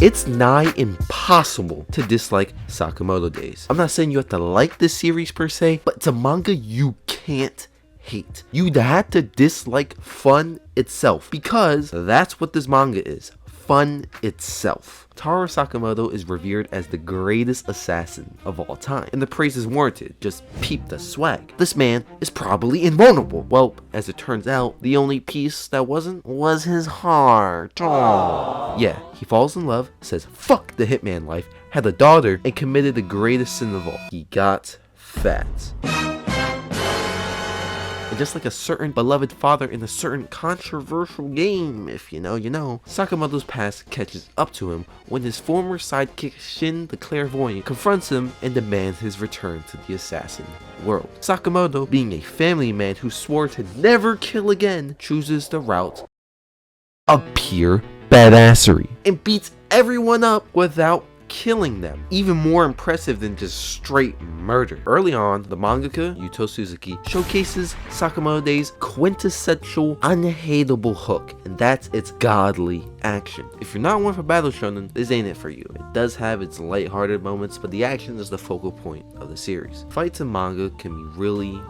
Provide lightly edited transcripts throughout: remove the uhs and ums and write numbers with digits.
It's nigh impossible to dislike Sakamoto Days. I'm not saying you have to like this series per se, but it's a manga you can't hate. You'd have to dislike fun itself, because that's what this manga is. Fun itself. Taro Sakamoto is revered as the greatest assassin of all time, and the praise is warranted. Just peep the swag. This man is probably invulnerable. Well, as it turns out, the only piece that wasn't was his heart. Aww. Yeah, he falls in love, says fuck the hitman life, had a daughter, and committed the greatest sin of all. He got fat. And just like a certain beloved father in a certain controversial game, if you know, you know, Sakamoto's past catches up to him when his former sidekick Shin the Clairvoyant confronts him and demands his return to the assassin world. Sakamoto, being a family man who swore to never kill again, chooses the route of pure badassery and beats everyone up without killing them. Even more impressive than just straight murder. Early on, the mangaka, Yuto Suzuki, showcases Sakamoto Days' quintessential, unhateable hook, and that's its godly action. If you're not one for battle shonen, this ain't it for you. It does have its lighthearted moments, but the action is the focal point of the series. Fights in manga can be really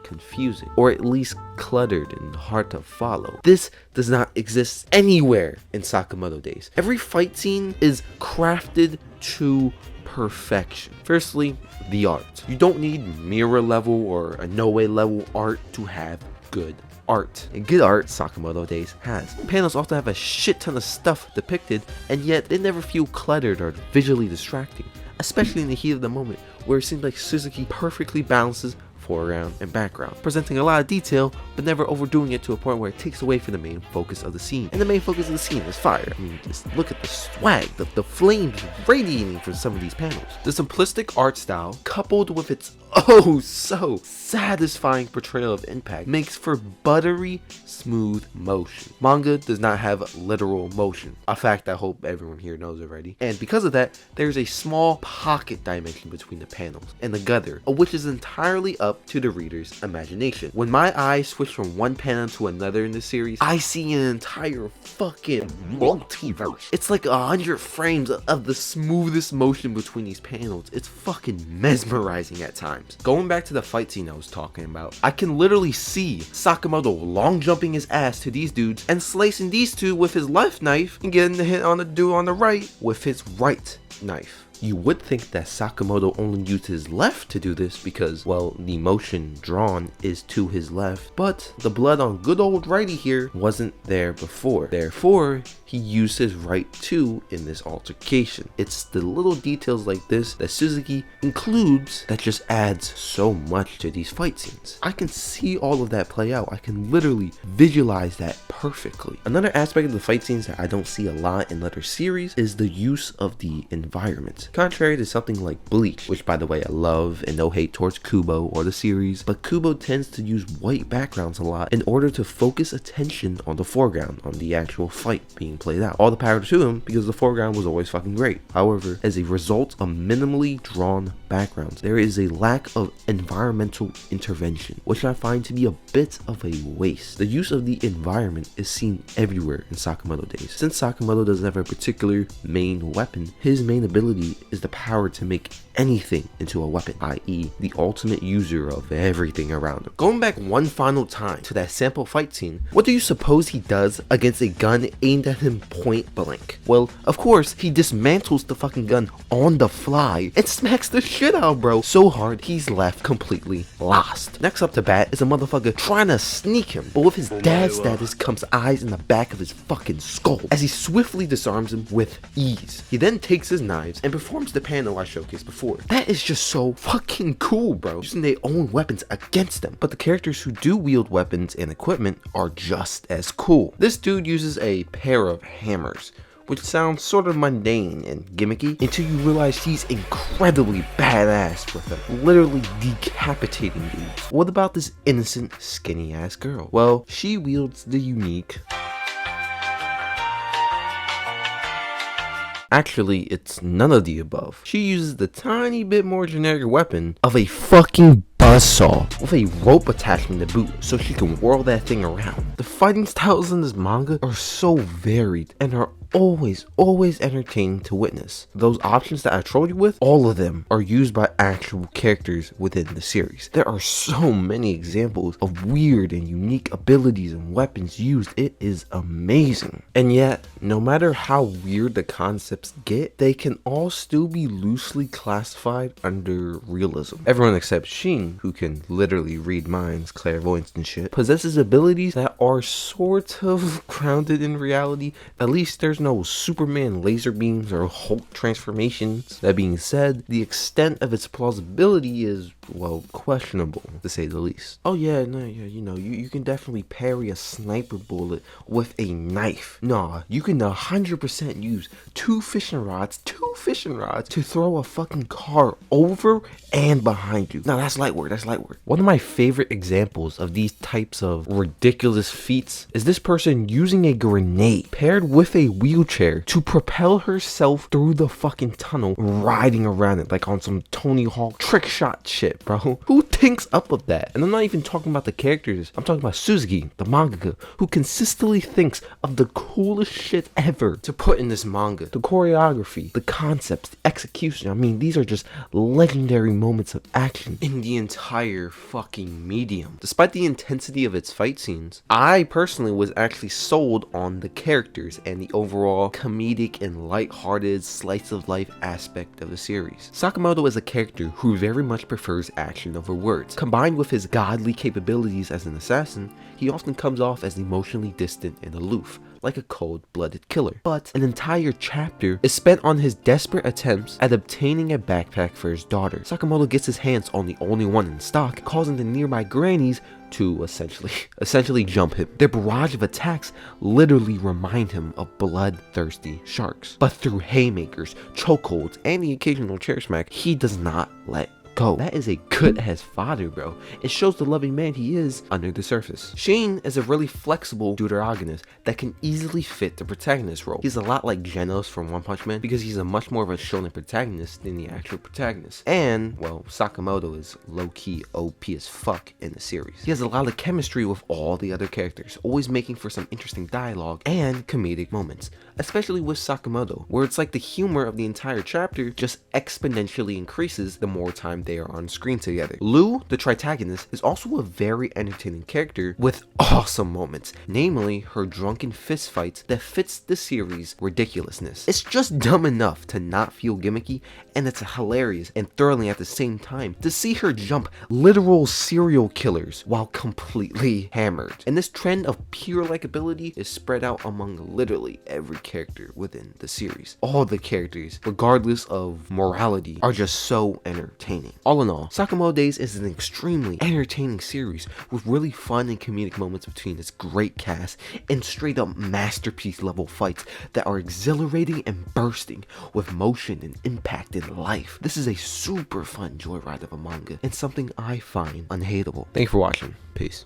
confusing, or at least cluttered and hard to follow. This does not exist anywhere in Sakamoto Days. Every fight scene is crafted to perfection. Firstly, the art. You don't need mirror level or a no-way level art to have good art. And good art, Sakamoto Days has. Panels often have a shit ton of stuff depicted, and yet they never feel cluttered or visually distracting, especially in the heat of the moment, where it seems like Suzuki perfectly balances foreground and background, presenting a lot of detail but never overdoing it to a point where it takes away from the main focus of the scene. And the main focus of the scene is fire. I mean, just look at the swag, the flames radiating from some of these panels. The simplistic art style, coupled with its oh so satisfying portrayal of impact, makes for buttery smooth motion. Manga does not have literal motion, a fact I hope everyone here knows already, and because of that, there's a small pocket dimension between the panels and the gutter, which is entirely up to the reader's imagination. When my eyes switch from one panel to another in the series, I see an entire fucking multiverse. It's like 100 frames of the smoothest motion between these panels. It's fucking mesmerizing at times. Going back to the fight scene I was talking about, I can literally see Sakamoto long jumping his ass to these dudes and slicing these two with his left knife and getting the hit on the dude on the right with his right knife. You would think that Sakamoto only used his left to do this because, well, the motion drawn is to his left, but the blood on good old righty here wasn't there before. Therefore, he used his right too in this altercation. It's the little details like this that Suzuki includes that just adds so much to these fight scenes. I can see all of that play out. I can literally visualize that perfectly. Another aspect of the fight scenes that I don't see a lot in other series is the use of the environment. Contrary to something like Bleach, which by the way I love, and no hate towards Kubo or the series, but Kubo tends to use white backgrounds a lot in order to focus attention on the foreground, on the actual fight being played out. All the power to him, because the foreground was always fucking great. However, as a result of minimally drawn backgrounds, there is a lack of environmental intervention, which I find to be a bit of a waste. The use of the environment is seen everywhere in Sakamoto Days. Since Sakamoto doesn't have a particular main weapon, his main ability is the power to make anything into a weapon, i.e. the ultimate user of everything around him. Going back one final time to that sample fight scene, what do you suppose he does against a gun aimed at him point blank? Well, of course, he dismantles the fucking gun on the fly and smacks the shit out, bro, so hard he's left completely lost. Next up to bat is a motherfucker trying to sneak him, but with his dad status comes eyes in the back of his fucking skull as he swiftly disarms him with ease. He then takes his knives and performs the panel I showcased before. That is just so fucking cool, bro, using their own weapons against them. But the characters who do wield weapons and equipment are just as cool. This dude uses a pair of hammers, which sounds sort of mundane and gimmicky until you realize he's incredibly badass with them, literally decapitating dudes. What about this innocent, skinny ass girl? Well, she wields the unique... Actually, it's none of the above. She uses the tiny bit more generic weapon of a fucking buzzsaw with a rope attachment to boot so she can whirl that thing around. The fighting styles in this manga are so varied and are always entertaining to witness. Those options that I trolled you with, all of them are used by actual characters within the series. There are so many examples of weird and unique abilities and weapons used. It is amazing. And yet, no matter how weird the concepts get, they can all still be loosely classified under realism. Everyone except Sheen, who can literally read minds, clairvoyance and shit, possesses abilities that are sort of grounded in reality. At least there's no Superman laser beams or Hulk transformations. That being said, the extent of its plausibility is, well, questionable to say the least. Oh yeah, no, yeah, you can definitely parry a sniper bullet with a knife. Nah, you can 100% use two fishing rods to throw a fucking car over and behind you. Now that's light work, One of my favorite examples of these types of ridiculous feats is this person using a grenade paired with a wheelchair to propel herself through the fucking tunnel, riding around it like on some Tony Hawk trick shot shit, bro. Who thinks up of that? And I'm not even talking about the characters. I'm talking about Suzuki, the mangaka, who consistently thinks of the coolest shit ever to put in this manga. The choreography, the concepts, the execution. I mean, these are just legendary moments of action in the entire fucking medium. Despite the intensity of its fight scenes, I personally was actually sold on the characters and the overall comedic and lighthearted slice of life aspect of the series. Sakamoto is a character who very much prefers action over words. Combined with his godly capabilities as an assassin, he often comes off as emotionally distant and aloof, like a cold-blooded killer. But an entire chapter is spent on his desperate attempts at obtaining a backpack for his daughter. Sakamoto gets his hands on the only one in stock, causing the nearby grannies to essentially jump him. Their barrage of attacks literally remind him of bloodthirsty sharks. But through haymakers, chokeholds, and the occasional chair smack, he does not let go. That is a good ass father, bro. It shows the loving man he is under the surface. Sheen is a really flexible deuteragonist that can easily fit the protagonist role. He's a lot like Genos from One Punch Man because he's a much more of a shonen protagonist than the actual protagonist. And, well, Sakamoto is low-key OP as fuck in the series. He has a lot of chemistry with all the other characters, always making for some interesting dialogue and comedic moments, especially with Sakamoto, where it's like the humor of the entire chapter just exponentially increases the more time they are on screen together. Lou, the tritagonist, is also a very entertaining character with awesome moments, namely her drunken fistfights that fits the series' ridiculousness. It's just dumb enough to not feel gimmicky, and it's hilarious and thrilling at the same time to see her jump literal serial killers while completely hammered. And this trend of pure likability is spread out among literally every character within the series. All the characters, regardless of morality, are just so entertaining. All in all, Sakamoto Days is an extremely entertaining series with really fun and comedic moments between its great cast and straight up masterpiece level fights that are exhilarating and bursting with motion and impact in life. This is a super fun joyride of a manga and something I find unhateable. Thanks for watching. Peace.